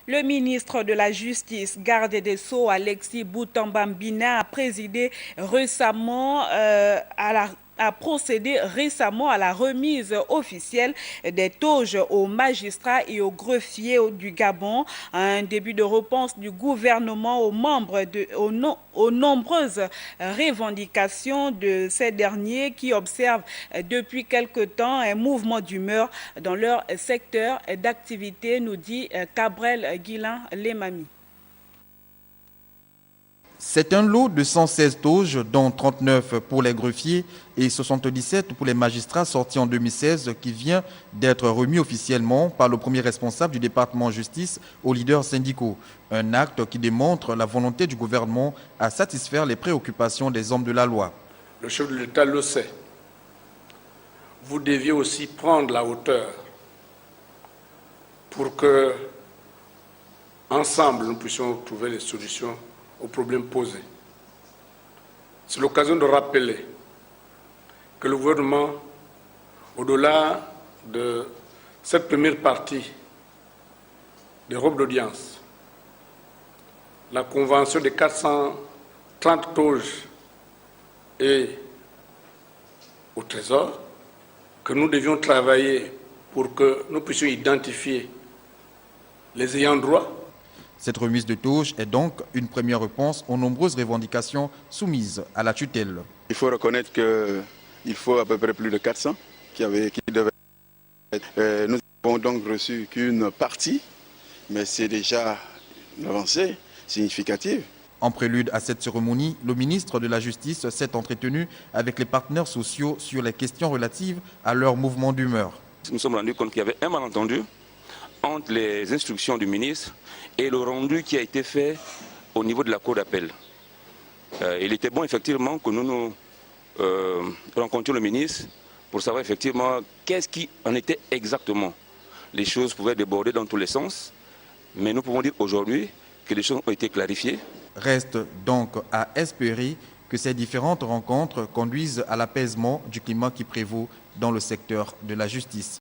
Le ministre de la Justice, garde des Sceaux, Alexis Boutamba-Mbina, a procédé récemment à la remise officielle des toges aux magistrats et aux greffiers du Gabon, un début de réponse du gouvernement aux nombreuses revendications de ces derniers qui observent depuis quelque temps un mouvement d'humeur dans leur secteur d'activité, nous dit Cabrel Guilain Lemami. C'est un lot de 116 toges, dont 39 pour les greffiers et 77 pour les magistrats sortis en 2016, qui vient d'être remis officiellement par le premier responsable du département justice aux leaders syndicaux. Un acte qui démontre la volonté du gouvernement à satisfaire les préoccupations des hommes de la loi. Le chef de l'État le sait. Vous deviez aussi prendre la hauteur pour que, ensemble, nous puissions trouver les solutions aux problèmes posés. C'est l'occasion de rappeler que le gouvernement, au-delà de cette première partie des robes d'audience, la convention des 430 toges et au Trésor, que nous devions travailler pour que nous puissions identifier les ayants droit. Cette remise de toges est donc une première réponse aux nombreuses revendications soumises à la tutelle. Il faut reconnaître qu'il faut à peu près plus de 400 qui devaient être. Nous n'avons donc reçu qu'une partie, mais c'est déjà une avancée significative. En prélude à cette cérémonie, le ministre de la Justice s'est entretenu avec les partenaires sociaux sur les questions relatives à leur mouvement d'humeur. Nous nous sommes rendus compte qu'il y avait un malentendu entre les instructions du ministre et le rendu qui a été fait au niveau de la cour d'appel. Il était bon effectivement que nous rencontrions le ministre pour savoir effectivement qu'est-ce qui en était exactement. Les choses pouvaient déborder dans tous les sens, mais nous pouvons dire aujourd'hui que les choses ont été clarifiées. Reste donc à espérer que ces différentes rencontres conduisent à l'apaisement du climat qui prévaut dans le secteur de la justice.